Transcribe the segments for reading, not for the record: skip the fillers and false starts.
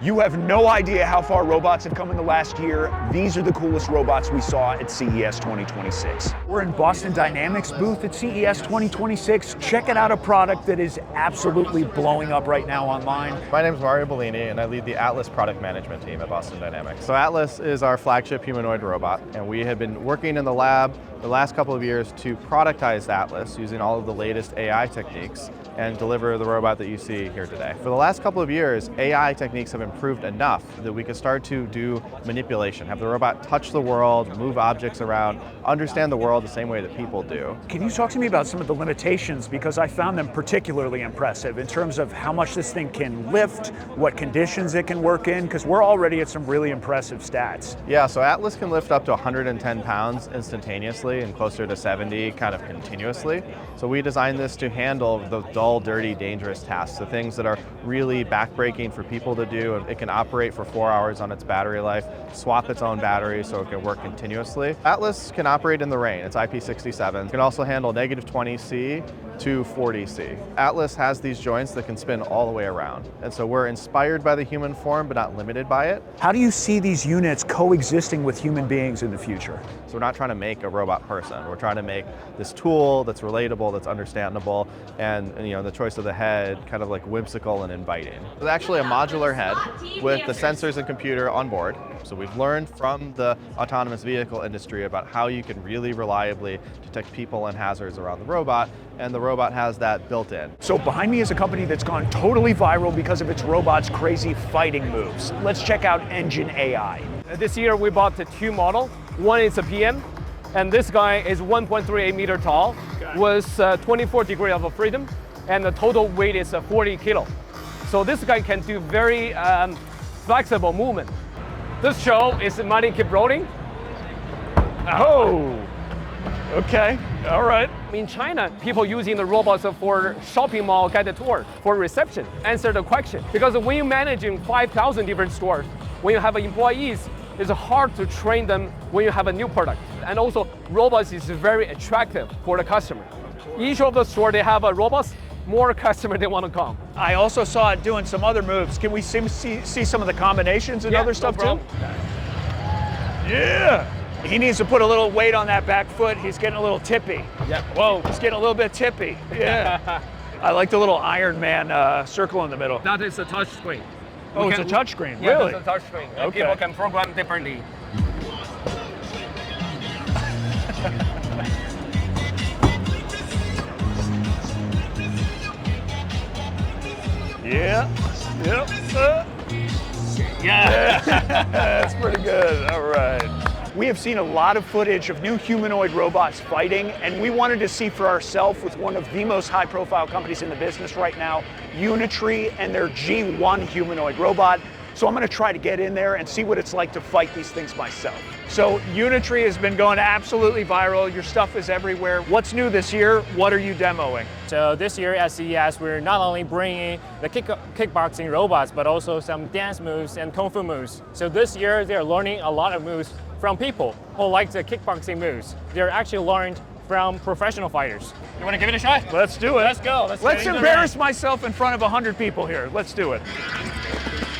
You have no idea how far robots have come in the last year. These are the coolest robots we saw at CES 2026. We're in Boston Dynamics booth at CES 2026, checking out a product that is absolutely blowing up right now online. My name is Mario Bellini, and I lead the Atlas product management team at Boston Dynamics. So Atlas is our flagship humanoid robot, and we have been working in the lab the last couple of years to productize Atlas using all of the latest AI techniques and deliver the robot that you see here today. For the last couple of years, AI techniques have improved enough that we can start to do manipulation, have the robot touch the world, move objects around, understand the world the same way that people do. Can you talk to me about some of the limitations, because I found them particularly impressive in terms of how much this thing can lift, what conditions it can work in, because we're already at some really impressive stats. Yeah, so Atlas can lift up to 110 pounds instantaneously and closer to 70 kind of continuously. So we designed this to handle the dull, dirty, dangerous tasks, the things that are really backbreaking for people to do. It can operate for 4 hours on its battery life, swap its own battery so it can work continuously. Atlas can operate in the rain, it's IP67. It can also handle -20°C to 40°C. Atlas has these joints that can spin all the way around. And so we're inspired by the human form, but not limited by it. How do you see these units coexisting with human beings in the future? So we're not trying to make a robot person. We're trying to make this tool that's relatable, that's understandable, and the choice of the head kind of like whimsical and inviting. It's actually a modular head with the sensors and computer on board. So we've learned from the autonomous vehicle industry about how you can really reliably detect people and hazards around the robot, and the robot has that built in. So behind me is a company that's gone totally viral because of its robot's crazy fighting moves. Let's check out EngineAI. This year we bought the two models. One is a PM, and this guy is 1.38 meter tall, with 24 degrees of freedom, and the total weight is 40 kilo. So this guy can do very flexible movement. This show is money keep rolling. Oh, okay, all right. In China, people using the robots for shopping mall guided tour, for reception, answer the question. Because when you're managing 5,000 different stores, when you have employees, it's hard to train them when you have a new product. And also, robots is very attractive for the customer. Each of the store, they have a robots, more customers they want to come. I also saw it doing some other moves. Can we see some of the combinations and other stuff too? Yeah. He needs to put a little weight on that back foot. He's getting a little tippy. Yep. Whoa, he's getting a little bit tippy. Yeah. I like the little Iron Man circle in the middle. That is a touch screen. Oh, it's a touch screen, yeah, really? It's a touch screen. Okay. People can program differently. Yeah. Yep. Yeah. That's pretty good. All right. We have seen a lot of footage of new humanoid robots fighting, and we wanted to see for ourselves with one of the most high-profile companies in the business right now, Unitree and their G1 humanoid robot. So I'm going to try to get in there and see what it's like to fight these things myself. So Unitree has been going absolutely viral. Your stuff is everywhere. What's new this year? What are you demoing? So this year at CES, we're not only bringing the kickboxing robots, but also some dance moves and kung fu moves. So this year, they're learning a lot of moves from people who like the kickboxing moves. They're actually learned from professional fighters. You want to give it a shot? Let's do it. Let's go. Let's embarrass myself in front of 100 people here. Let's do it.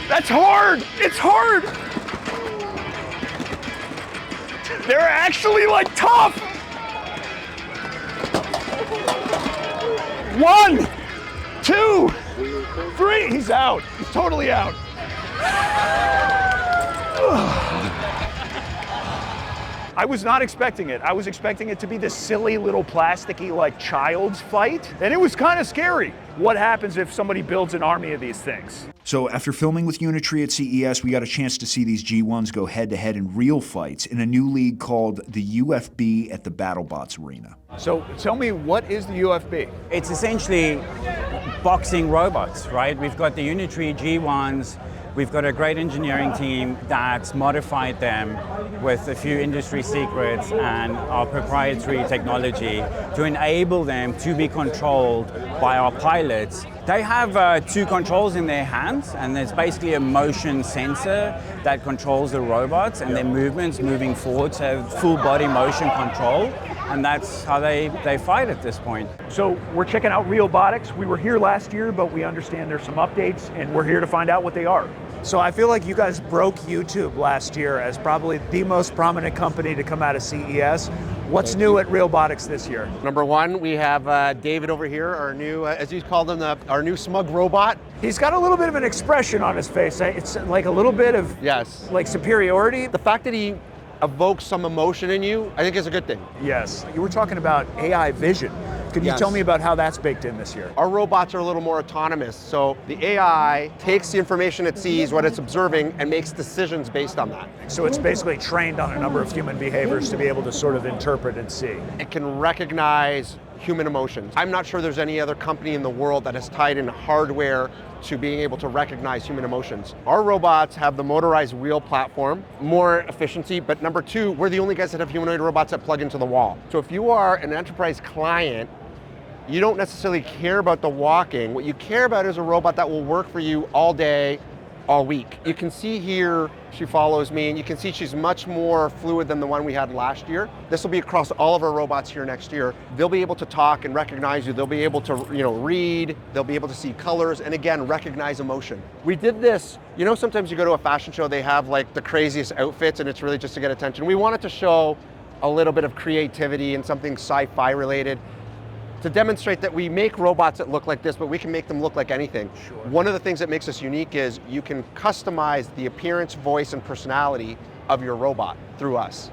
That's hard. It's hard. They're actually like tough. 1, 2, 3. He's out. He's totally out. I was not expecting it. I was expecting it to be this silly little plasticky like child's fight, and it was kind of scary. What happens if somebody builds an army of these things? So after filming with Unitree at CES, we got a chance to see these G1s go head-to-head in real fights in a new league called the UFB at the BattleBots Arena. So tell me, what is the UFB? It's essentially boxing robots, right? We've got the Unitree G1s. We've got a great engineering team that's modified them with a few industry secrets and our proprietary technology to enable them to be controlled by our pilots. They have two controls in their hands, and there's basically a motion sensor that controls the robots and their movements moving forward, so full body motion control, and that's how they fight at this point. So we're checking out Realbotix. We were here last year, but we understand there's some updates, and we're here to find out what they are. So I feel like you guys broke YouTube last year as probably the most prominent company to come out of CES. What's new at Realbotix this year? Number one, we have David over here, our new, as you called him, our new smug robot. He's got a little bit of an expression on his face. It's like a little bit of like superiority. The fact that he evokes some emotion in you, I think is a good thing. Yes. You were talking about AI vision. Could you tell me about how that's baked in this year? Our robots are a little more autonomous. So the AI takes the information it sees, what it's observing, and makes decisions based on that. So it's basically trained on a number of human behaviors to be able to sort of interpret and see. It can recognize human emotions. I'm not sure there's any other company in the world that has tied in hardware to being able to recognize human emotions. Our robots have the motorized wheel platform, more efficiency, but number two, we're the only guys that have humanoid robots that plug into the wall. So if you are an enterprise client, you don't necessarily care about the walking. What you care about is a robot that will work for you all day, all week. You can see here, she follows me, and you can see she's much more fluid than the one we had last year. This will be across all of our robots here next year. They'll be able to talk and recognize you. They'll be able to, read. They'll be able to see colors, and again, recognize emotion. We did this, sometimes you go to a fashion show, they have like the craziest outfits, and it's really just to get attention. We wanted to show a little bit of creativity and something sci-fi related, to demonstrate that we make robots that look like this, but we can make them look like anything. Sure. One of the things that makes us unique is you can customize the appearance, voice, and personality of your robot through us.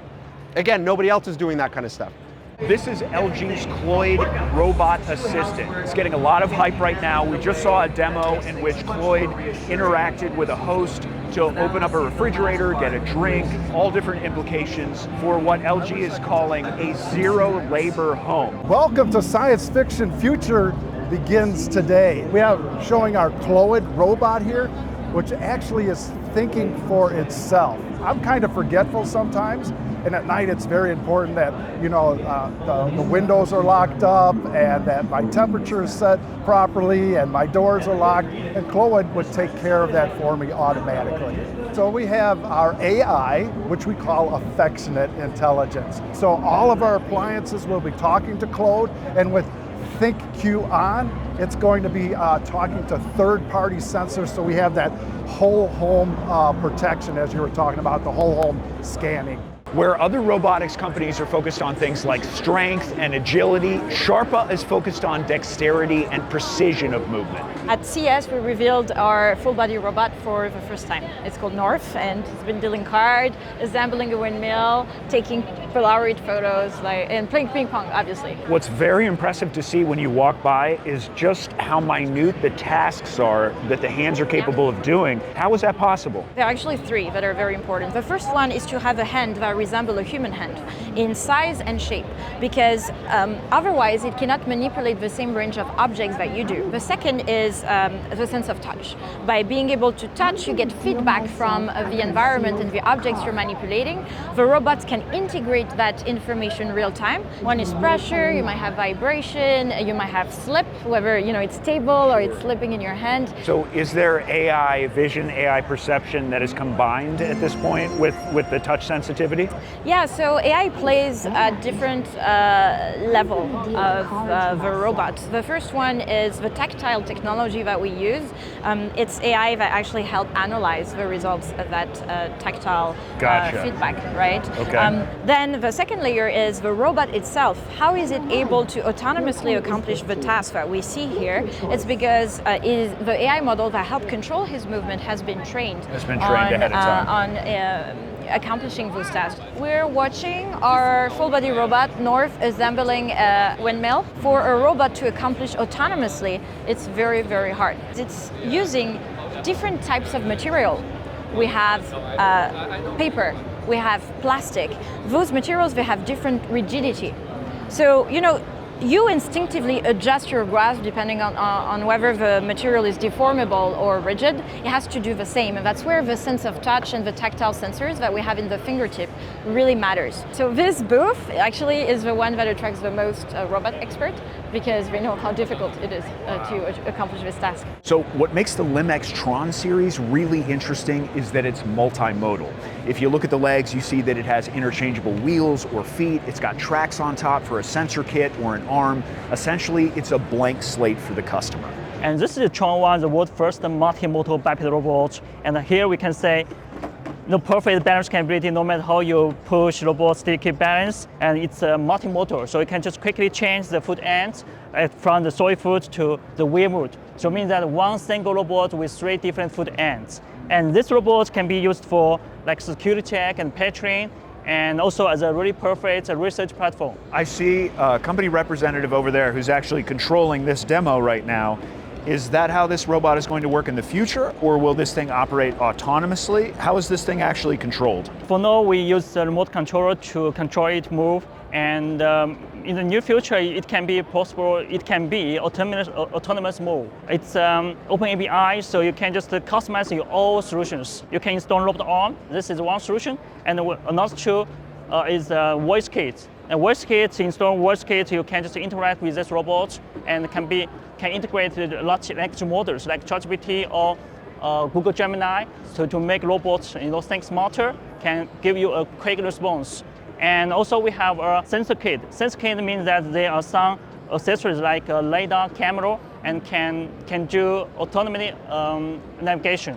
Again, nobody else is doing that kind of stuff. This is LG's CLOiD robot assistant. It's getting a lot of hype right now. We just saw a demo in which CLOiD interacted with a host to open up a refrigerator, get a drink, all different implications for what LG is calling a zero labor home. Welcome to Science Fiction Future begins today. We have showing our CLOiD robot here, which actually is thinking for itself. I'm kind of forgetful sometimes, and at night it's very important that the windows are locked up and that my temperature is set properly and my doors are locked, and CLOiD would take care of that for me automatically. So we have our AI, which we call affectionate intelligence. So all of our appliances will be talking to CLOiD, and with ThinkQ on, it's going to be talking to third-party sensors, so we have that whole home protection, as you were talking about, the whole home scanning. Where other robotics companies are focused on things like strength and agility, Sharpa is focused on dexterity and precision of movement. At CES, we revealed our full-body robot for the first time. It's called North, and it's been dealing cards, assembling a windmill, taking Polaroid photos, and playing ping pong, obviously. What's very impressive to see when you walk by is just how minute the tasks are that the hands are capable of doing. How is that possible? There are actually three that are very important. The first one is to have a hand that resembles a human hand in size and shape, because otherwise it cannot manipulate the same range of objects that you do. The second is the sense of touch. By being able to touch, you get feedback from the environment and the objects you're manipulating. The robots can integrate that information real time. One is pressure, you might have vibration, you might have slip, whether it's stable or it's slipping in your hand. So is there AI vision, AI perception that is combined at this point with the touch sensitivity? Yeah, so AI plays at different level of the robots. The first one is the tactile technology that we use. It's AI that actually help analyze the results of that tactile feedback, right? Okay. Then the second layer is the robot itself. How is it able to autonomously accomplish the task that we see here? It's because the AI model that helped control his movement has been trained. Ahead of time. On accomplishing those tasks. We're watching our full-body robot, North, assembling a windmill. For a robot to accomplish autonomously, it's very, very hard. It's using different types of material. We have paper, we have plastic. Those materials, they have different rigidity. So, you instinctively adjust your grasp depending on whether the material is deformable or rigid. It has to do the same, and that's where the sense of touch and the tactile sensors that we have in the fingertip really matters. So this booth actually is the one that attracts the most robot experts, because we know how difficult it is to accomplish this task. So what makes the LimX Tron series really interesting is that it's multimodal. If you look at the legs, you see that it has interchangeable wheels or feet. It's got tracks on top for a sensor kit or an arm. Essentially, it's a blank slate for the customer. And this is Tron 1, the world's first multi-motor bipedal robot. And here we can say the perfect balance capability no matter how you push robot still keep balance. And it's a multi-motor, so you can just quickly change the foot ends from the solid foot to the wheel mode. So it means that one single robot with 3 different foot ends. And this robot can be used for like security check and patching, and also as a really perfect research platform. I see a company representative over there who's actually controlling this demo right now. Is that how this robot is going to work in the future, or will this thing operate autonomously? How is this thing actually controlled? For now, we use the remote controller to control it move, and in the near future, it can be possible, it can be autonomous move. It's open API, so you can just customize your own solutions. You can install robot arm. This is one solution, and another two is voice kit. And voice kit, install voice kit, you can just interact with this robot and can integrate large language models like ChatGPT or Google Gemini, so to make robots think smarter, can give you a quick response. And also we have a sensor kit. Sensor kit means that there are some accessories like a LiDAR camera and can do autonomous navigation.